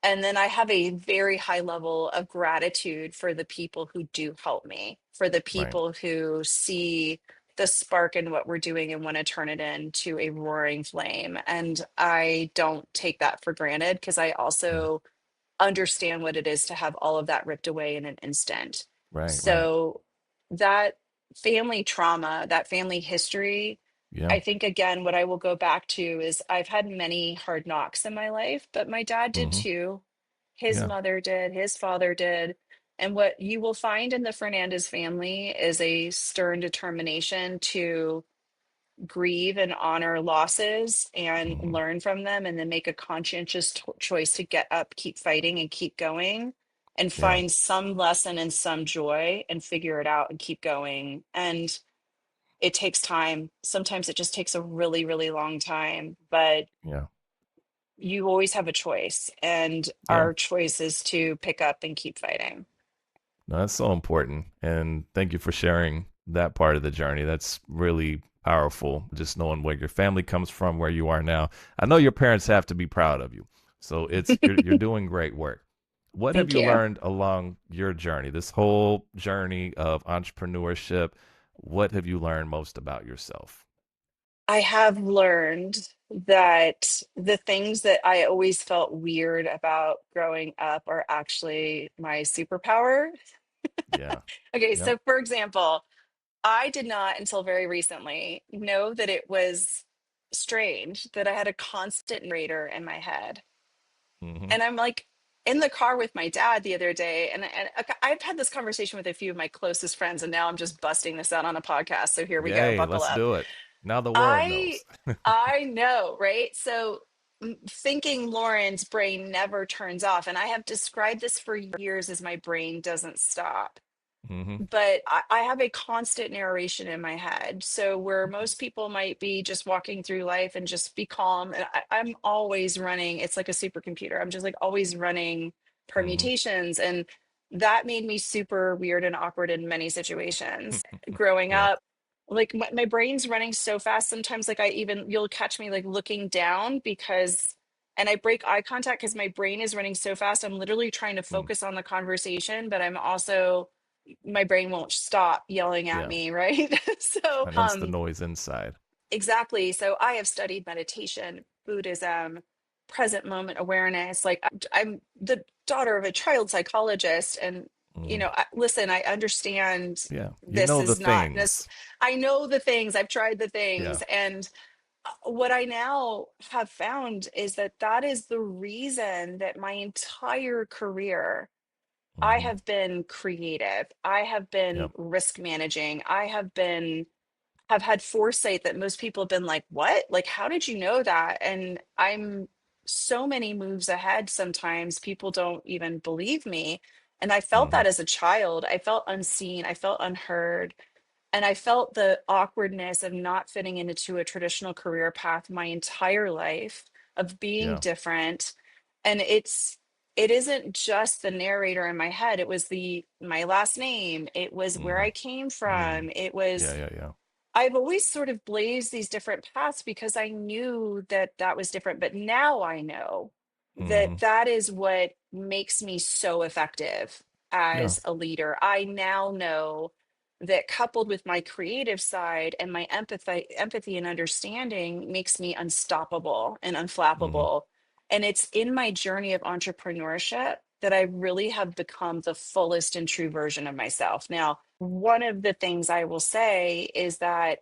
And then I have a very high level of gratitude for the people who do help me, for the Right. people who see the spark in what we're doing and want to turn it into a roaring flame. And I don't take that for granted because I Yeah. also understand what it is to have all of that ripped away in an instant. Right. Right. So that family trauma, that family history, Yeah. I think again, what I will go back to is I've had many hard knocks in my life, but my dad did Mm-hmm. too. His Yeah. mother did, his father did. And what you will find in the Fernandez family is a stern determination to grieve and honor losses and Mm-hmm. learn from them and then make a conscientious choice to get up, keep fighting and keep going and Yeah. find some lesson and some joy and figure it out and keep going. And it takes time. Sometimes it just takes a really, really long time, but Yeah. you always have a choice. And Yeah. our choice is to pick up and keep fighting. No, that's so important. And thank you for sharing that part of the journey. That's really powerful. Just knowing where your family comes from, where you are now. I know your parents have to be proud of you. So it's you're doing great work. What have Thank you you. learned along your journey, this whole journey of entrepreneurship? What have you learned most about yourself? I have learned that the things that I always felt weird about growing up are actually my superpower. Yeah. Okay, Yep. so for example, I did not until very recently know that it was strange that I had a constant narrator in my head. Mm-hmm. And I'm like in the car with my dad the other day, and I've had this conversation with a few of my closest friends, and now I'm just busting this out on a podcast. So here we go, Yay, buckle let's up. do it. Now the world I knows. I know, right? So thinking Lauren's brain never turns off, and I have described this for years as my brain doesn't stop. Mm-hmm. But I have a constant narration in my head. So where most people might be just walking through life and just be calm, and I'm always running. It's like a supercomputer. I'm just like always running Mm-hmm. permutations, and that made me super weird and awkward in many situations growing Yeah. up. Like my brain's running so fast sometimes, like you'll catch me like looking down because and I break eye contact because my brain is running so fast. I'm literally trying to Mm. focus on the conversation, but I'm also my brain won't stop yelling at Yeah. me, right? So And hence the noise inside. exactly. So I have studied meditation, Buddhism, present moment awareness. Like I'm the daughter of a child psychologist, and Mm. listen, I understand Yeah. You this know the is not this. things. I know the things. I've tried the Yeah. things, and what I now have found is that that is the reason that my entire career I Mm-hmm. have been creative. I have been Yep. risk managing. Have had foresight that most people have been like, "What? Like how did you know that?" And I'm so many moves ahead sometimes people don't even believe me. And I felt Mm-hmm. that as a child. I felt unseen, I felt unheard, and I felt the awkwardness of not fitting into a traditional career path my entire life, of being Yeah. different. And it isn't just the narrator in my head. It was the my last name. It was where Mm-hmm. I came Mm. from. It Yeah. was Yeah. Yeah. I've always sort of blazed these different paths because I knew that that was different. But now I know Mm-hmm. that that is what makes me so effective Yeah. as a leader. I now know that coupled with my creative side and my empathy and understanding makes me unstoppable and Mm-hmm. unflappable. And it's in my journey of entrepreneurship that I really have become the fullest and true version of myself. Now, one of the things I will say is that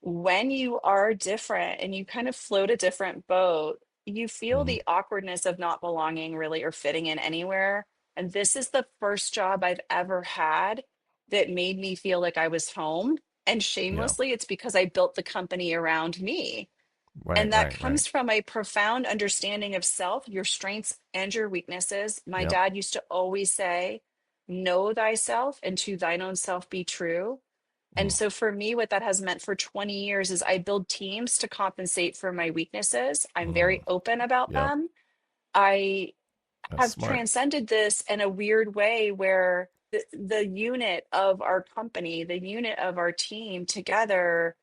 when you are different and you kind of float a different boat, you feel Hmm. the awkwardness of not belonging really or fitting in anywhere. And this is the first job I've ever had that made me feel like I was home. And Yeah. shamelessly, it's because I built the company around me. Right, And that right, right. comes from a profound understanding of self, your strengths and your weaknesses. My Yep. dad used to always say, know thyself and to thine own self be true. And Mm, so for me, what that has meant for 20 years is I build teams to compensate for my weaknesses. I'm mm, very open about yep. them. I That's have smart. transcended this in a weird way where the unit of our company, the unit of our team together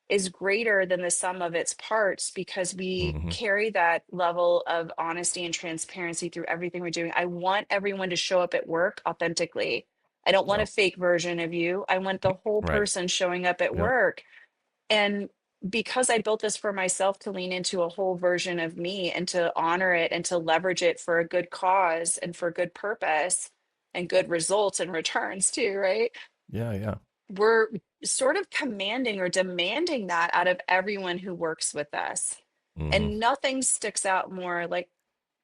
is greater than the sum of its parts because we Hmm. carry that level of honesty and transparency through everything we're doing. I want everyone to show up at work authentically. I don't want a Yep. fake version of you. I want the whole Right. person showing up at Yep. work. And because I built this for myself to lean into a whole version of me and to honor it and to leverage it for a good cause and for good purpose and good results and returns too, right? Yeah, yeah. We're sort of commanding or demanding that out of everyone who works with us. Hmm. And nothing sticks out more like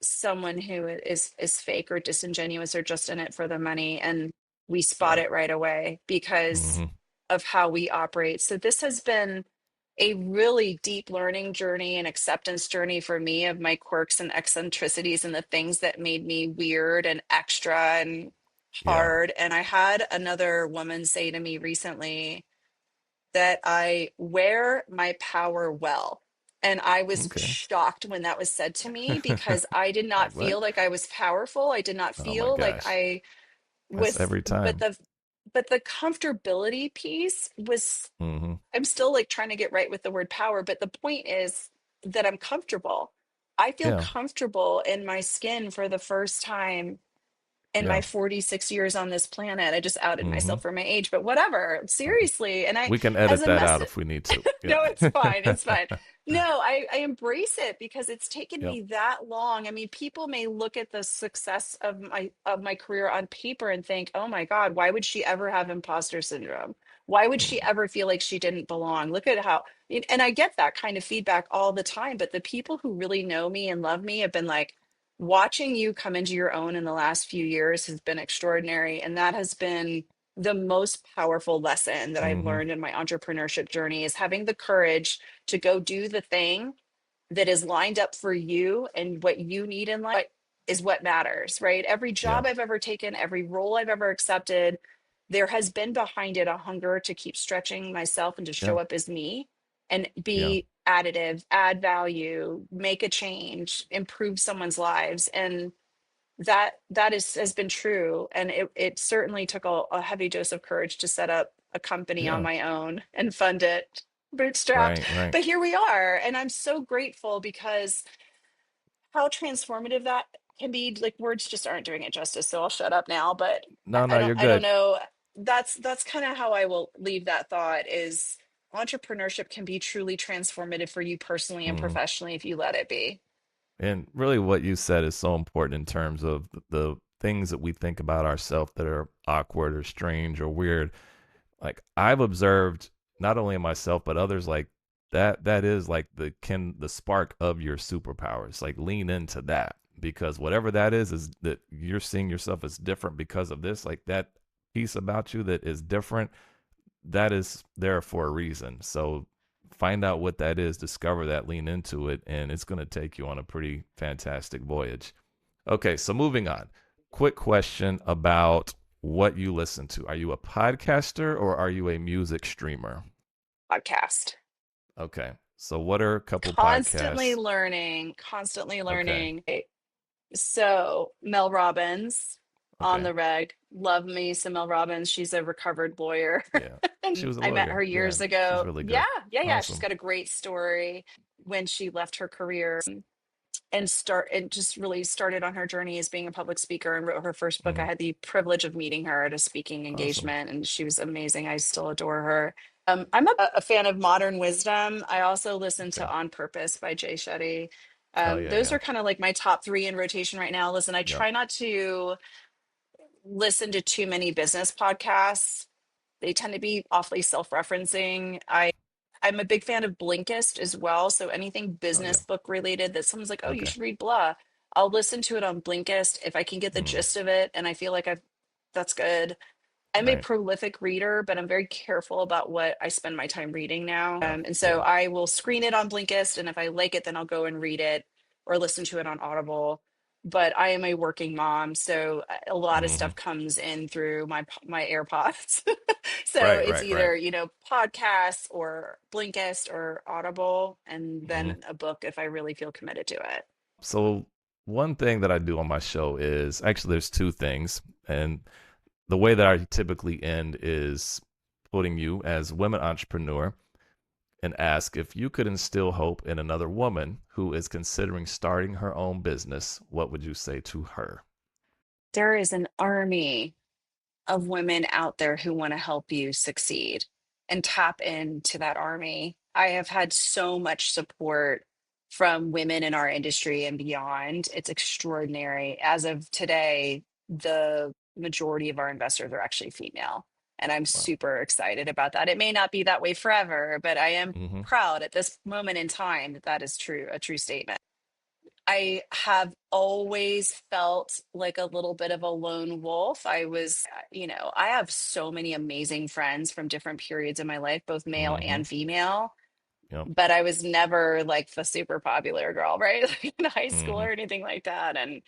someone who is fake or disingenuous or just in it for the money, and we spot Yeah. it right away because Hmm. of how we operate. So this has been a really deep learning journey and acceptance journey for me of my quirks and eccentricities and the things that made me weird and extra and Yeah. hard. And I had another woman say to me recently that I wear my power well. And I was Okay. shocked when that was said to me because I did not Like what? feel like I was powerful. I did not Oh my feel like gosh. I That's was, every time. but the comfortability piece was, Hmm. I'm still like trying to get right with the word power, but the point is that I'm comfortable. I feel Yeah. comfortable in my skin for the first time in my Yeah. 46 years on this planet. I just outed Hmm. myself for my age, but whatever. Seriously. And I, We can as edit a that out message, if we need to. Yeah. no, it's fine. It's fine. No, I embrace it because it's taken Yep. me that long. I mean, people may look at the success of my career on paper and think, "Oh my God, why would she ever have imposter syndrome? Why would she Mm, ever feel like she didn't belong? Look at how," and I get that kind of feedback all the time, but the people who really know me and love me have been like, watching you come into your own in the last few years has been extraordinary, and that has been the most powerful lesson that I've mm-hmm. learned in my entrepreneurship journey is having the courage to go do the thing that is lined up for you and what you need in life is what matters, right? Every Yeah. job I've ever taken, every role I've ever accepted, there has been behind it a hunger to keep stretching myself and to Yeah. show up as me and Yeah. be additive, add value, make a change, improve someone's lives. And that is has been true. And it certainly took a heavy dose of courage to set up a company on Yeah. my own and fund it bootstrapped. Right. Right. But here we are. And I'm so grateful because how transformative that can be. Like words just aren't doing it justice. So I'll shut up now. But No, no, you're I don't good. know. That's kind of how I will leave that thought is entrepreneurship can be truly transformative for you personally and Hmm. professionally if you let it be. And really, what you said is so important in terms of the things that we think about ourselves that are awkward or strange or weird. Like I've observed not only in myself but others like that is like the spark of your superpowers. Like lean into that because whatever that is that you're seeing yourself as different because of this. Like that piece about you that is different, that is there for a reason. So find out what that is, discover that, lean into it, and it's going to take you on a pretty fantastic voyage. Okay, so moving on. Quick question about what you listen to. Are you a podcaster or are you a music streamer? Podcast. Okay. So what are a couple Constantly podcasts? learning, constantly Okay. learning. So Mel Robbins on Okay. the reg. Love me some Mel Robbins. She's a recovered lawyer. Yeah. She And was a I met lawyer. her Yeah. years She's ago. really Yeah, good. yeah. She's Awesome. got a great story when she left her career and just really started on her journey as being a public speaker and wrote her first book. I Hmm. had the privilege of meeting her at a speaking Awesome. engagement, and she was amazing. I still adore her. I'm a fan of modern wisdom. I also listen Okay. to On Purpose by Jay Shetty. Oh yeah, Those yeah. are kind of like my top three in rotation right now. Listen, I Yep. try not to listen to too many business podcasts. They tend to be awfully self-referencing. I'm a big fan of Blinkist as well. So anything Oh yeah. business book related that someone's like, oh, you Okay. should read blah. I'll listen to it on Blinkist if I can get the Mm, gist of it and I feel like that's good. I'm a right. prolific reader, but I'm very careful about what I spend my time reading now. Yeah. And so Yeah. I will screen it on Blinkist, and if I like it, then I'll go and read it or listen to it on Audible. But I am a working mom, so a lot of Hmm. stuff comes in through my AirPods. So Right. it's Right. Right. either, podcasts or Blinkist or Audible, and Hmm. then a book if I really feel committed to it. So one thing that I do on my show is actually there's two things, and the way that I typically end is putting you as women entrepreneur and ask if you could instill hope in another woman who is considering starting her own business, what would you say to her? There is an army of women out there who want to help you succeed and tap into that army. I have had so much support from women in our industry and beyond. It's extraordinary. As of today, the majority of our investors are actually female. And I'm Wow. super excited about that. It may not be that way forever, but I am Hmm. proud at this moment in time that that is true, a true statement. I have always felt like a little bit of a lone wolf. I have so many amazing friends from different periods in my life, both male Hmm. and female, Yep. but I was never like the super popular girl, right? Like in high school Hmm. or anything like that. And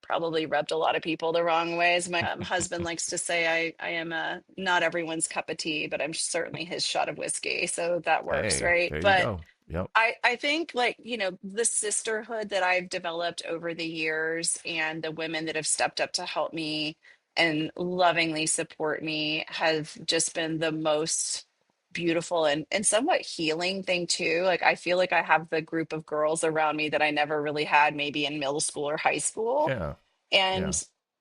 probably rubbed a lot of people the wrong ways. My husband likes to say I am not everyone's cup of tea, but I'm certainly his shot of whiskey. So that works, Hey, right? there you But go. Yep. I think like, the sisterhood that I've developed over the years and the women that have stepped up to help me and lovingly support me have just been the most beautiful and somewhat healing thing too. Like I feel like I have the group of girls around me that I never really had maybe in middle school or high school. Yeah. And Yeah.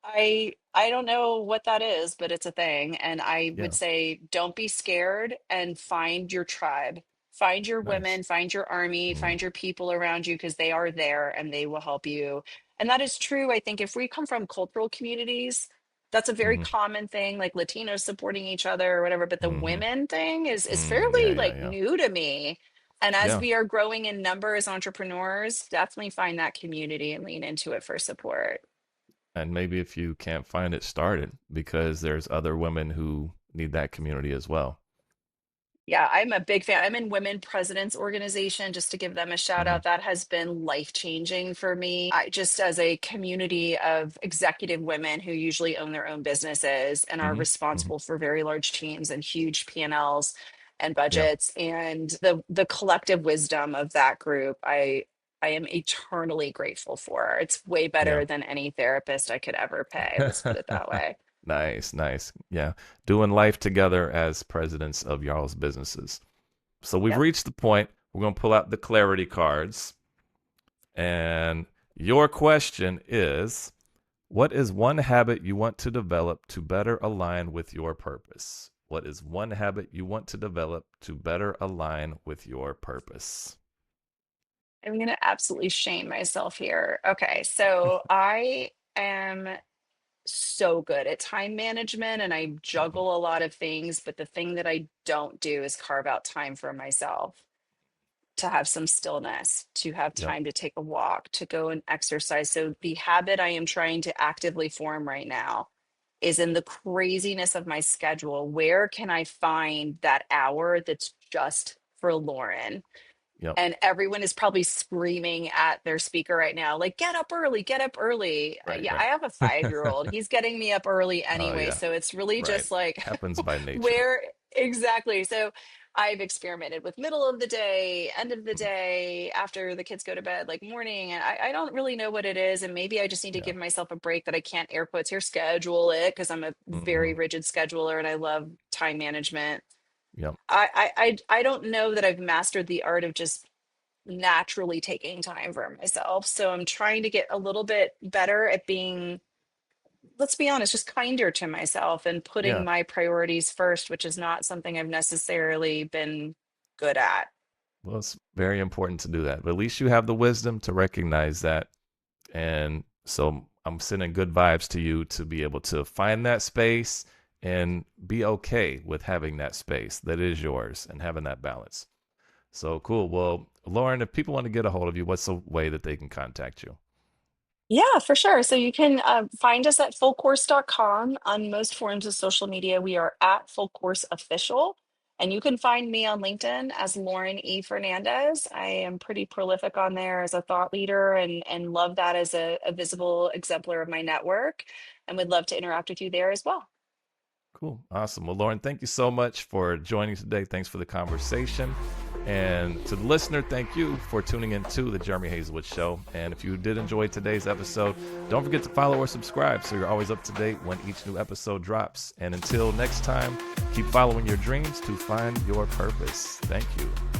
I don't know what that is, but it's a thing. And I would Yeah. say don't be scared and find your tribe. Find your Nice. women, find your army, Mm-hmm. find your people around you because they are there and they will help you. And that is true. I think if we come from cultural communities, that's a very Mm-hmm. common thing, like Latinos supporting each other or whatever. But the Mm-hmm. women thing is Yeah. fairly Yeah. like Yeah. new to me. And as Yeah. we are growing in number as entrepreneurs, definitely find that community and lean into it for support. And maybe if you can't find it, start it because there's other women who need that community as well. Yeah, I'm a big fan. I'm in Women Presidents Organization, just to give them a shout Hmm. out. That has been life changing for me. Just as a community of executive women who usually own their own businesses and are Hmm. Hmm. responsible for very large teams and huge P&Ls and Yeah. budgets, and the collective wisdom of that group, I am eternally grateful for. It's way Yeah. better than any therapist I could ever pay. Let's put it that way. Nice, nice. Yeah. Doing life together as presidents of y'all's businesses. So we've Yep. reached the point. We're going to pull out the clarity cards. And your question is, what is one habit you want to develop to better align with your purpose? What is one habit you want to develop to better align with your purpose? I'm going to absolutely shame myself here. Okay, so I am so good at time management and I Mhm. juggle a lot of things, but the thing that I don't do is carve out time for myself to have some stillness, to have Yep. time to take a walk, to go and exercise. So the habit I am trying to actively form right now is in the craziness of my schedule. Where can I find that hour that's just for Lauren? Yep. And everyone is probably screaming at their speaker right now, like, get up early, get up early. Right, Yeah, I right. have a 5-year-old. He's getting me up early Oh, anyway. yeah. So it's really Right. just like, Happens by nature. where exactly. So I've experimented with middle of the day, end of the Mhm. day, after the kids go to bed, like morning. And I don't really know what it is. And maybe I just need to Yeah. give myself a break that I can't air quotes here schedule it because I'm a very Hmm. rigid scheduler and I love time management. Yep. I don't know that I've mastered the art of just naturally taking time for myself. So I'm trying to get a little bit better at being, let's be honest, just kinder to myself and putting Yeah. my priorities first, which is not something I've necessarily been good at. Well, it's very important to do that. But at least you have the wisdom to recognize that. And so I'm sending good vibes to you to be able to find that space and be okay with having that space that is yours and having that balance. So cool. Well, Lauren, if people want to get a hold of you, what's the way that they can contact you? Yeah, for sure. So you can find us at fullcourse.com. On most forms of social media, we are at Full Course Official. And you can find me on LinkedIn as Lauren E. Fernandez. I am pretty prolific on there as a thought leader and love that as a visible exemplar of my network and would love to interact with you there as well. Cool. Awesome. Well, Lauren, thank you so much for joining today. Thanks for the conversation. And to the listener, thank you for tuning into the Jeremy Haselwood Show. And if you did enjoy today's episode, don't forget to follow or subscribe so you're always up to date when each new episode drops. And until next time, keep following your dreams to find your purpose. Thank you.